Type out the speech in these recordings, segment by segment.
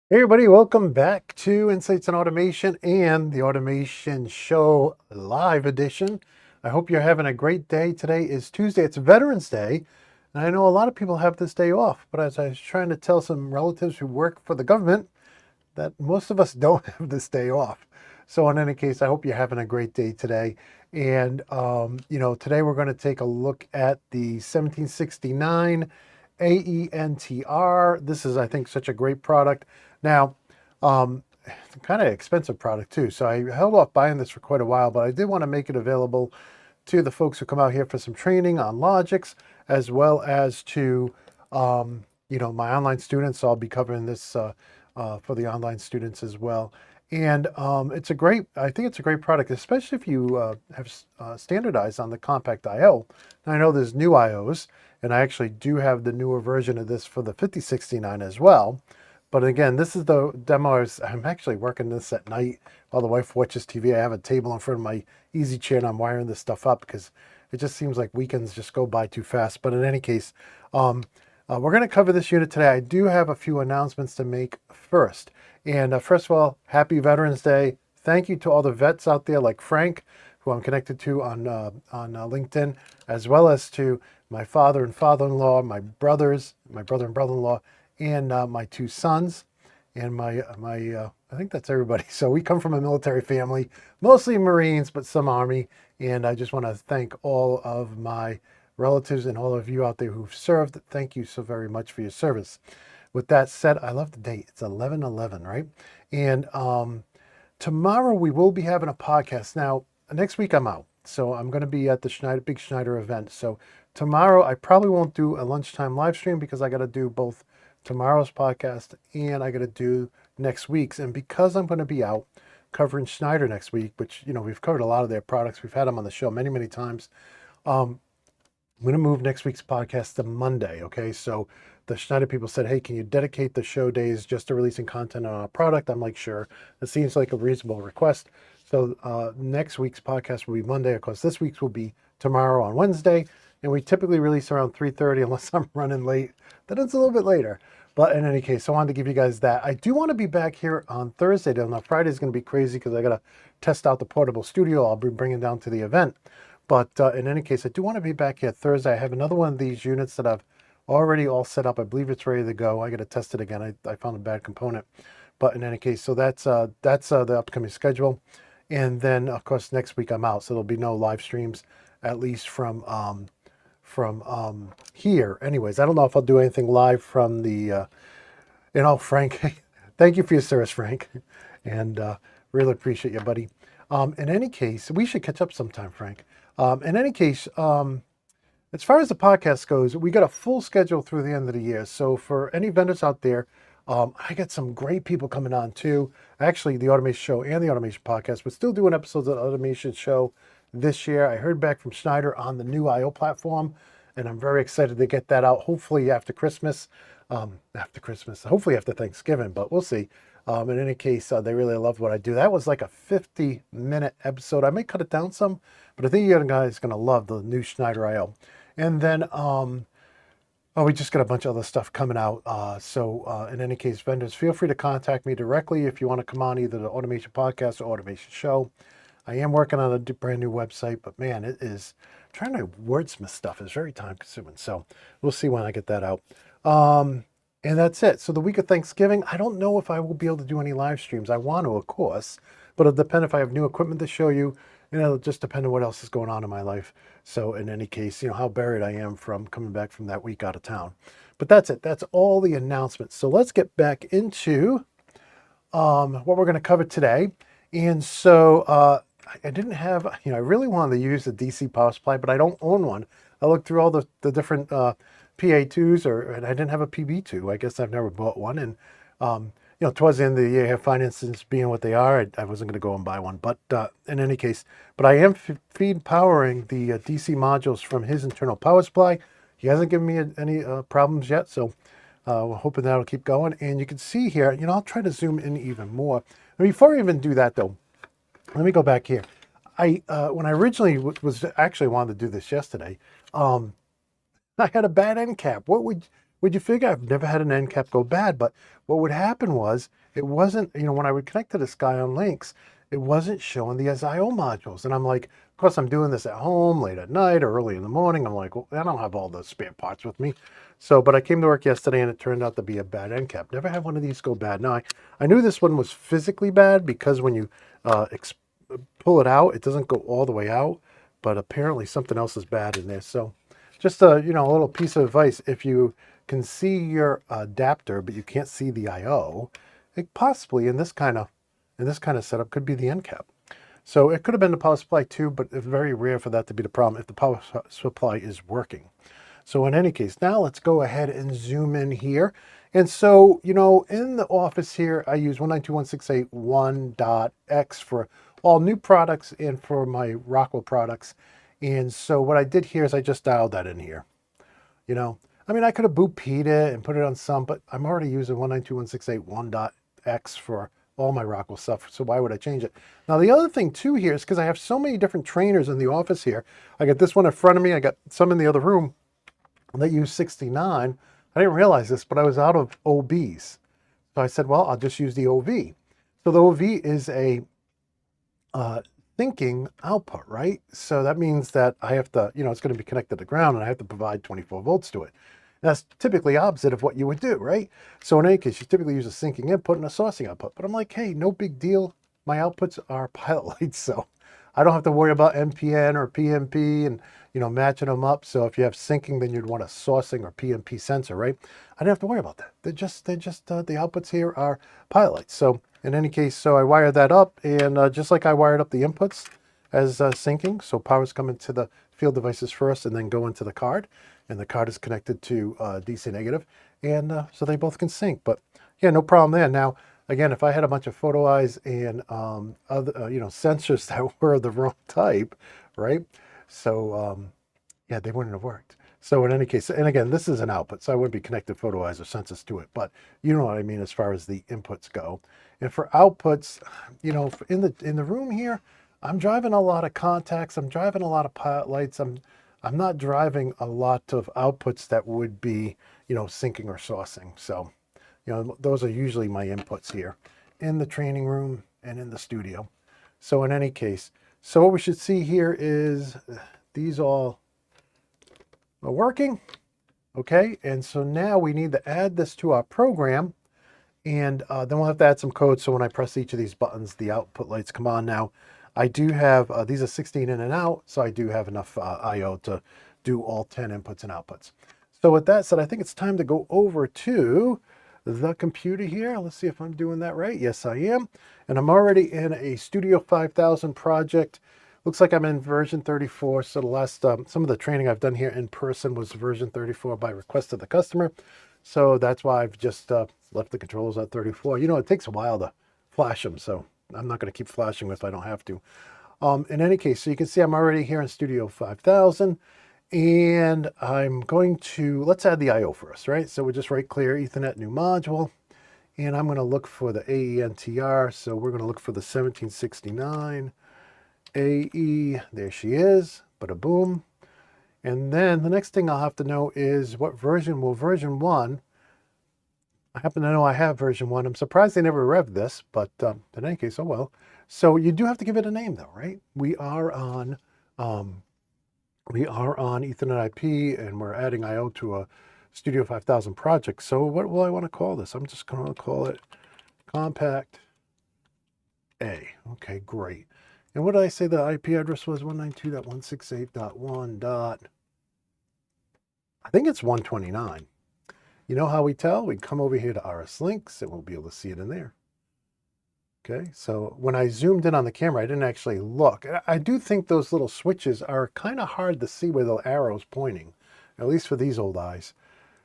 Hey everybody, welcome back to Insights on Automation and the Automation Show Live Edition. I hope you're having a great day. Today is Tuesday, it's Veterans Day, and I know a lot of people have this day off, but as I was trying to tell some relatives who work for the government, that most of us don't have this day off. So in any case, I hope you're having a great day today. And, today we're going to take a look at the 1769 AENTR. This is, I think, such a great product. Now, it's a kind of expensive product too. So I held off buying this for quite a while, but I did want to make it available to the folks who come out here for some training on Logix, as well as to, my online students. So I'll be covering this for the online students as well. And I think it's a great product, especially if you have standardized on the compact IO. Now, I know there's new IOs, and I actually do have the newer version of this for the 5069 as well. But again, this is the demo. I'm actually working this at night while the wife watches TV. I have a table in front of my easy chair and I'm wiring this stuff up because it just seems like weekends just go by too fast. But in any case, we're going to cover this unit today. I do have a few announcements to make first. And first of all, happy Veterans Day. Thank you to all the vets out there like Frank, who I'm connected to on LinkedIn, as well as to my father and father-in-law, my brother and brother-in-law, and my two sons, and I think that's everybody. So we come from a military family, mostly Marines, but some Army. And I just want to thank all of my relatives and all of you out there who've served. Thank you so very much for your service. With that said, I love the date. It's 11/11, right? And tomorrow we will be having a podcast. Now, next week I'm out. So I'm going to be at the Big Schneider event. So tomorrow I probably won't do a lunchtime live stream because I got to do both tomorrow's podcast and I got to do next week's. And because I'm going to be out covering Schneider next week, which, we've covered a lot of their products. We've had them on the show many, many times. I'm going to move next week's podcast to Monday. Okay. So the Schneider people said, hey, can you dedicate the show days just to releasing content on a product? I'm like, sure. It seems like a reasonable request. So next week's podcast will be Monday. Of course, this week's will be tomorrow on Wednesday. And we typically release around 3:30 unless I'm running late. Then it's a little bit later. But in any case, I wanted to give you guys that. I do want to be back here on Thursday. Now, Friday is going to be crazy because I got to test out the portable studio I'll be bringing down to the event. But in any case, I do want to be back here Thursday. I have another one of these units that I've already all set up. I believe it's ready to go. I got to test it again. I found a bad component. But in any case, so that's the upcoming schedule. And then, of course, next week I'm out. So there'll be no live streams, at least from here. Anyways, I don't know if I'll do anything live from the, Frank, thank you for your service, Frank. And really appreciate you, buddy. In any case, we should catch up sometime, Frank. In any case, as far as the podcast goes, we got a full schedule through the end of the year. So for any vendors out there, I got some great people coming on too. Actually, the Automation Show and the Automation Podcast. We're still doing episodes of the Automation Show this year. I heard back from Schneider on the new IO platform, and I'm very excited to get that out. Hopefully after Christmas, hopefully after Thanksgiving, but we'll see. In any case, they really loved what I do. That was like a 50-minute episode. I may cut it down some, but I think you guys are going to love the new Schneider IO. And then, we just got a bunch of other stuff coming out. So in any case, vendors, feel free to contact me directly if you want to come on either the Automation Podcast or Automation Show. I am working on a brand new website, but man, it is trying to wordsmith stuff is very time consuming. So we'll see when I get that out. And that's it. So the week of Thanksgiving, I don't know if I will be able to do any live streams. I want to, of course, but it'll depend if I have new equipment to show you. It'll just depend on what else is going on in my life. So in any case, how buried I am from coming back from that week out of town. But that's it. That's all the announcements. So let's get back into what we're going to cover today. And so I didn't have, I really wanted to use the DC power supply, but I don't own one. I looked through all the different PA2s, and I didn't have a PB2. I guess I've never bought one. And, towards the end of the year, finances being what they are, I wasn't going to go and buy one. But in any case, but I am feed powering the DC modules from his internal power supply. He hasn't given me any problems yet, so we're hoping that'll keep going. And you can see here, I'll try to zoom in even more. And before I even do that, though, let me go back here. When I originally was actually wanted to do this yesterday, I had a bad end cap. Would you figure? I've never had an end cap go bad, but what would happen was it wasn't, when I would connect to this guy on links, it wasn't showing the SIO modules. And I'm like, of course, I'm doing this at home late at night or early in the morning. I'm like, well, I don't have all the spare parts with me. So, but I came to work yesterday and it turned out to be a bad end cap. Never had one of these go bad. Now, I knew this one was physically bad because when you pull it out, it doesn't go all the way out, but apparently something else is bad in there. So just a, a little piece of advice. If you can see your adapter, but you can't see the IO, it possibly in this kind of setup could be the end cap. So it could have been the power supply too, but it's very rare for that to be the problem if the power supply is working. So in any case, now let's go ahead and zoom in here. And so, in the office here, I use 192.168.1.x for all new products and for my Rockwell products. And so what I did here is I just dialed that in here. I mean, I could have boot P'd it and put it on some, but I'm already using 192.168.1.x for all my Rockwell stuff, so why would I change it? Now, the other thing too here is because I have so many different trainers in the office here. I got this one in front of me. I got some in the other room that use 69. I didn't realize this, but I was out of OBs. So I said, well, I'll just use the OV. So the OV is a thinking output, right? So that means that I have to, it's going to be connected to ground and I have to provide 24 volts to it. That's typically opposite of what you would do, right? So in any case, you typically use a syncing input and a sourcing output. But I'm like, hey, no big deal. My outputs are pilot lights, so I don't have to worry about NPN or PNP and, matching them up. So if you have syncing, then you'd want a sourcing or PNP sensor, right? I don't have to worry about that. The outputs here are pilot lights. So in any case, so I wired that up, and just like I wired up the inputs as syncing, so power's coming to the field devices first and then go into the card, and the card is connected to DC negative, and so they both can sync. But yeah, no problem there. Now, again, if I had a bunch of photo eyes and other sensors that were the wrong type, right? So yeah, they wouldn't have worked. So in any case, and again, this is an output, so I wouldn't be connected photo eyes or sensors to it, but you know what I mean as far as the inputs go. And for outputs, in the room here, I'm driving a lot of contacts. I'm driving a lot of pilot lights. I'm not driving a lot of outputs that would be, syncing or sourcing. So, those are usually my inputs here in the training room and in the studio. So in any case, so what we should see here is these all are working. Okay, and so now we need to add this to our program, and then we'll have to add some code. So when I press each of these buttons, the output lights come on. Now, I do have, these are 16 in and out, so I do have enough IO to do all 10 inputs and outputs. So with that said, I think it's time to go over to the computer here. Let's see if I'm doing that right. Yes, I am. And I'm already in a Studio 5000 project. Looks like I'm in version 34. So the last, some of the training I've done here in person was version 34 by request of the customer. So that's why I've just left the controls at 34. It takes a while to flash them, so I'm not going to keep flashing if I don't have to. In any case, so you can see I'm already here in Studio 5000, and I'm going to, let's add the IO first, right? So we'll just right clear Ethernet new module, and I'm going to look for the AENTR. So we're going to look for the 1769 AE. There she is, bada boom. And then the next thing I'll have to know is what version. Well, version 1, I happen to know I have version 1. I'm surprised they never revved this, but in any case, oh well. So you do have to give it a name though, right? We are on Ethernet IP, and we're adding IO to a Studio 5000 project. So what will I want to call this? I'm just going to call it Compact A. Okay, great. And what did I say the IP address was? 192.168.1. I think it's 129. You know how we tell? We come over here to RS Links and we'll be able to see it in there. Okay, so when I zoomed in on the camera, I didn't actually look. I do think those little switches are kind of hard to see where the arrow's pointing, at least for these old eyes.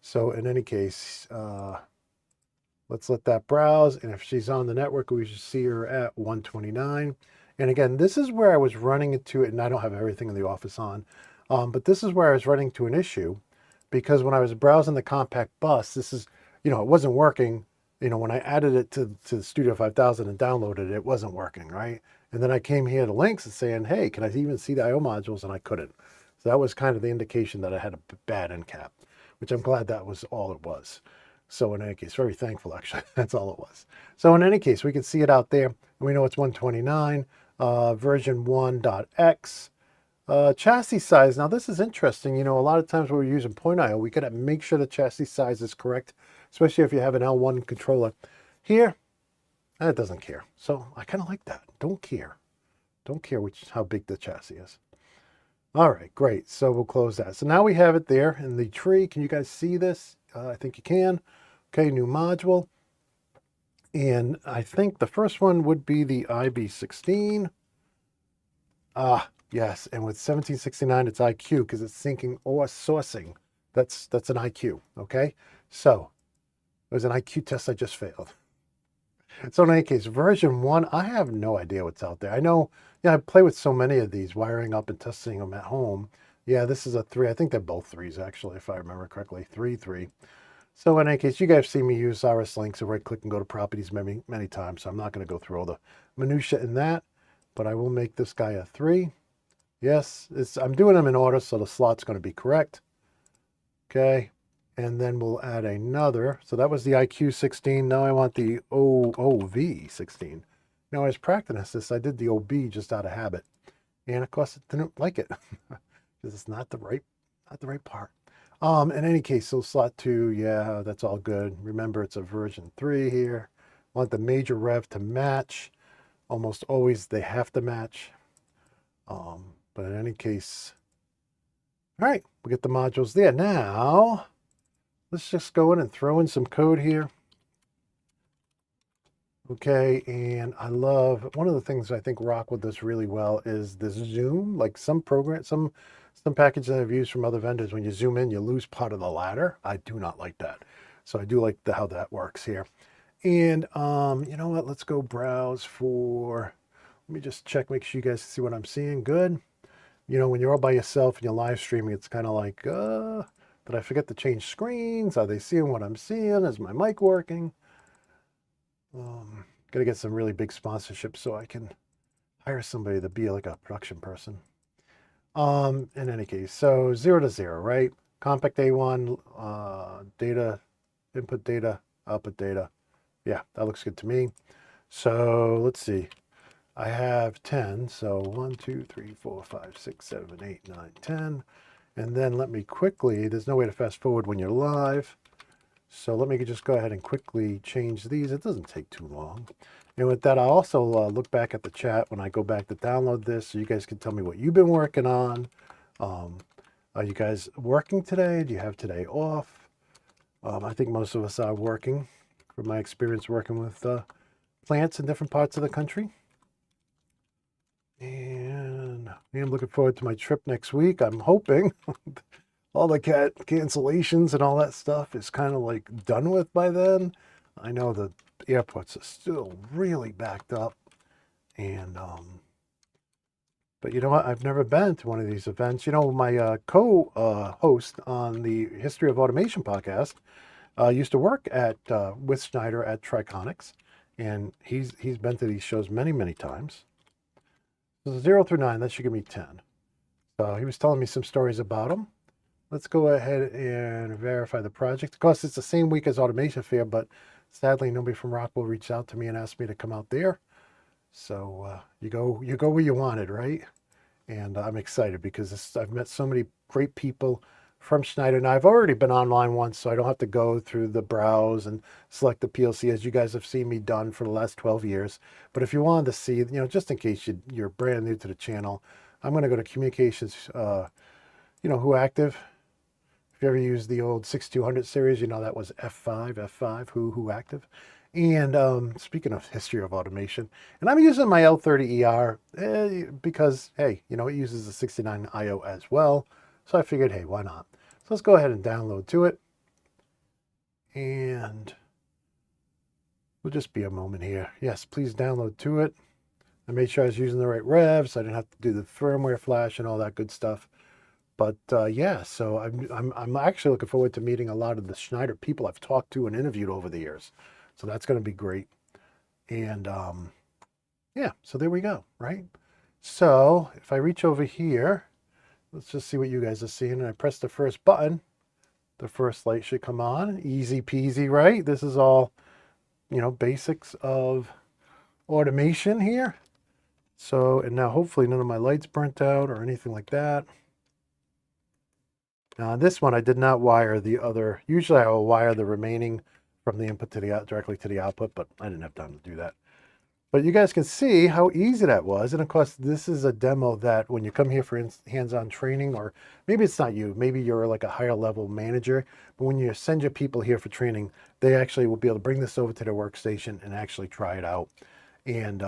So in any case, let's let that browse. And if she's on the network, we should see her at 129. And again, this is where I was running into it, and I don't have everything in the office on, but this is where I was running to an issue, because when I was browsing the compact bus, this is, it wasn't working. When I added it to the Studio 5000 and downloaded it, it wasn't working, right? And then I came here to links and saying, hey, can I even see the IO modules? And I couldn't. So that was kind of the indication that I had a bad end cap. which I'm glad that was all it was. So in any case, very thankful actually, that's all it was. So in any case, we can see it out there. We know it's 129, version 1.x. Chassis size. Now this is interesting. You know, a lot of times when we're using point I/O, we gotta make sure the chassis size is correct, especially if you have an L1 controller. Here, it doesn't care. So I kind of like that. Don't care. Don't care how big the chassis is. All right, great. So we'll close that. So now we have it there in the tree. Can you guys see this? I think you can. Okay, new module. And I think the first one would be the IB16. Ah, yes. And with 1769, it's IQ because it's syncing or sourcing. That's an IQ. Okay. So it was an IQ test I just failed. So in any case, version 1, I have no idea what's out there. I know, I play with so many of these, wiring up and testing them at home. Yeah, this is a 3. I think they're both 3s, actually, if I remember correctly. 3. So in any case, you guys have seen me use RS Link, so right-click and go to properties many, many times. So I'm not going to go through all the minutia in that, but I will make this guy a 3. Yes, I'm doing them in order, so the slot's going to be correct. Okay. And then we'll add another. So that was the IQ16. Now I want the OV16. Now, as practice this, I did the OB just out of habit. And of course, it didn't like it because it's not the right part. In any case, so slot 2, yeah, that's all good. Remember, it's a version 3 here. Want the major rev to match. Almost always they have to match. But in any case, all right, we get the modules there. Now, let's just go in and throw in some code here. Okay, and I love, one of the things I think Rockwell does really well is the zoom. Like some packages I've used from other vendors, when you zoom in, you lose part of the ladder. I do not like that. So I do like how that works here. And you know what, let's go browse for, let me just check, make sure you guys see what I'm seeing. Good. You know, when you're all by yourself and you're live streaming, it's kind of like, did I forget to change screens? Are they seeing what I'm seeing? Is my mic working? Got to get some really big sponsorships so I can hire somebody to be like a production person. In any case, so 0 to 0, right? Compact A1, data, input data, output data. Yeah, that looks good to me. So let's see. I have 10. So 1, 2, 3, 4, 5, 6, 7, 8, 9, 10. And then let me quickly, there's no way to fast forward when you're live. So let me just go ahead and quickly change these. It doesn't take too long. And with that, I'll also look back at the chat when I go back to download this, so you guys can tell me what you've been working on. Are you guys working today? Do you have today off? I think most of us are working, from my experience working with plants in different parts of the country. And I'm looking forward to my trip next week. I'm hoping all the cancellations and all that stuff is kind of like done with by then. I know the airports are still really backed up. And, but you know what? I've never been to one of these events. You know, my co-host on the History of Automation podcast used to work at with Schneider at Triconics. And he's been to these shows many, many times. So 0 through 9, that should give me 10. So he was telling me some stories about them. Let's go ahead and verify the project. Of course, it's the same week as Automation Fair, but sadly, nobody from Rockwell reached out to me and asked me to come out there. So you go where you wanted, right? And I'm excited because I've met so many great people from Schneider. Now, I've already been online once, so I don't have to go through the browse and select the PLC, as you guys have seen me done for the last 12 years. But if you wanted to see, you know, just in case you're brand new to the channel, I'm going to go to Communications, Who Active. If you ever used the old 6200 series, you know that was F5, Who Active. And speaking of History of Automation, and I'm using my L30ER because, hey, you know, it uses the 69 IO as well. So I figured, hey, why not? So let's go ahead and download to it. And we'll just be a moment here. Yes, please download to it. I made sure I was using the right revs. I didn't have to do the firmware flash and all that good stuff. But yeah, so I'm actually looking forward to meeting a lot of the Schneider people I've talked to and interviewed over the years. So that's going to be great. And yeah, so there we go, right? So if I reach over here, let's just see what you guys are seeing. And I press the first button. the first light should come on. Easy peasy, right? This is all, basics of automation here. So, and now hopefully none of my lights burnt out or anything like that. Now this one I did not wire the other. Usually I will wire the remaining from the input to the out directly to the output, but I didn't have time to do that. But you guys can see how easy that was. And of course, this is a demo that when you come here for hands-on training, or maybe it's not you, maybe you're like a higher level manager, but when you send your people here for training, they actually will be able to bring this over to their workstation and actually try it out. And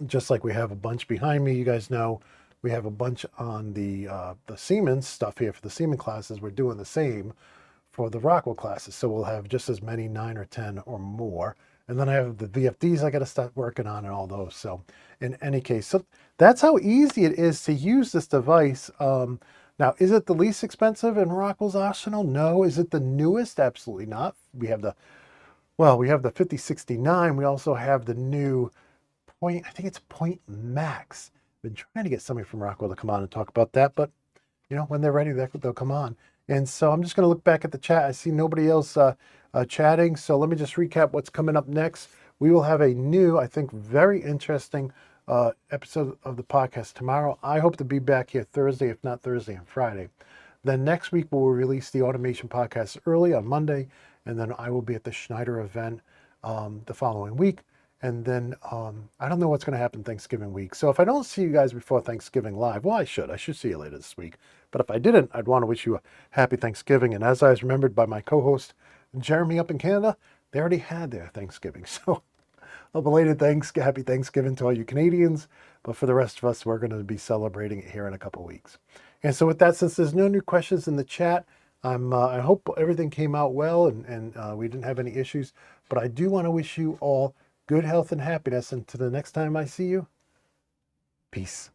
just like we have a bunch behind me, you guys know, we have a bunch on the Siemens stuff here for the Siemens classes. We're doing the same for the Rockwell classes. So we'll have just as many 9 or 10 or more. And then I have the VFDs I got to start working on and all those. So in any case, so that's how easy it is to use this device. Now, is it the least expensive in Rockwell's arsenal? No. Is it the newest? Absolutely not. We have the 5069. We also have the new I think it's Point Max. Been trying to get somebody from Rockwell to come on and talk about that, but when they're ready, they'll come on. And so I'm just going to look back at the chat. I see nobody else chatting. So let me just recap what's coming up next. We will have a new, I think, very interesting episode of the podcast tomorrow. I hope to be back here Thursday, if not Thursday and Friday. Then next week, we'll release the automation podcast early on Monday. And then I will be at the Schneider event the following week. And then I don't know what's going to happen Thanksgiving week. So if I don't see you guys before Thanksgiving live, well, I should see you later this week. But if I didn't, I'd want to wish you a happy Thanksgiving. And as I was remembered by my co-host, Jeremy up in Canada, they already had their Thanksgiving. So a belated happy Thanksgiving to all you Canadians. But for the rest of us, we're going to be celebrating it here in a couple weeks. And so with that, since there's no new questions in the chat, I hope everything came out well and we didn't have any issues. But I do want to wish you all good health and happiness. And to the next time I see you, peace.